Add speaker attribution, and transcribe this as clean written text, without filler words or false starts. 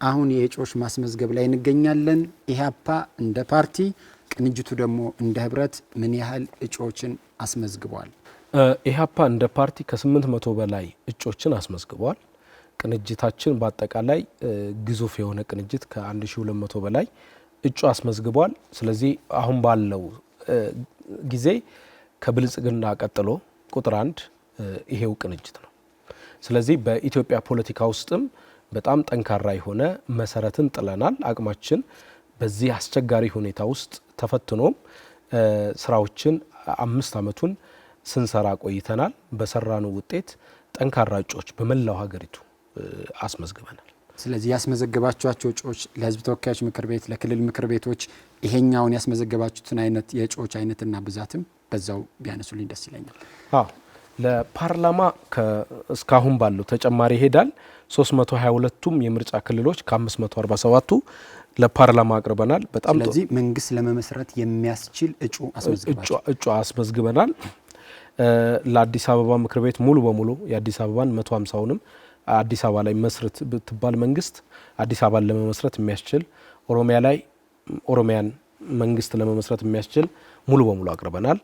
Speaker 1: አሁን የእጩዎች ማስመዝገብ ላይ እንገኛለን። ኢህአፓ እንደ ፓርቲ ቅንጅቱ ደግሞ እንደ ህብረት ምን ያህል እጩዎችን አስመዝግቧል?
Speaker 2: ኢህአፓ እንደ ፓርቲ ከ800 በላይ እጩዎችን አስመዝግቧል። ቅንጅታችን በአጠቃላይ ግዙፍ የሆነ ቅንጅት ከ1200 በላይ እጩ አስመዝግቧል። ስለዚህ አሁን ባለው ጊዜ ከብልጽግና ቀጥሎ ቁጥር 1 ይሄው ቅንጅት ነው። ስለዚህ በኢትዮጵያ ፖለቲካ ውስጥም በጣም ጠንካራ የሆነ መሰረትን ጥለናል። አቅማችን በዚህ አስቸጋሪ ሁኔታ ውስጥ ተፈትኖም ስራዎችን 5 አመቱን ስንሰራ ቆይተናል። በሰራነው ውጤት ጠንካራ እጩዎች በመላው ሀገሪቱ አስመዝግበናል።
Speaker 1: ስለዚህ ያስመዘገባችኋቸው እጩዎች ለህዝብ ተወካዮች ምክር ቤት፣ ለክልል ምክር ቤቶች ይሄኛውን ያስመዘገባችሁትን አይነት የእጩዎች አይነትና ብዛትም በዛው ቢያነሱልኝ ደስ ይለኛል።
Speaker 2: ለፓርላማ እስካሁን ባለው ተጨማሪ ይሄዳል። 322ቱም የምርጫ ክልሎች ከ547ቱ ለፓርላማ አቅርበናል። በጣም
Speaker 1: ስለዚህ መንግስት ለመመስረት የሚያስችል እጩ
Speaker 2: አስመዝግበናል። ለአዲስ አበባ ምክር ቤት ሙሉ በሙሉ የአዲስ አበባን 150ውንም አዲስ አበባ ላይ መስረት ብትባል መንግስት አዲስ አበባን ለመመስረት የሚያስችል ኦሮሚያ ላይ ኦሮሚያን መንግስት ለመመስረት የሚያስችል ሙሉ በሙሉ አቅርበናል።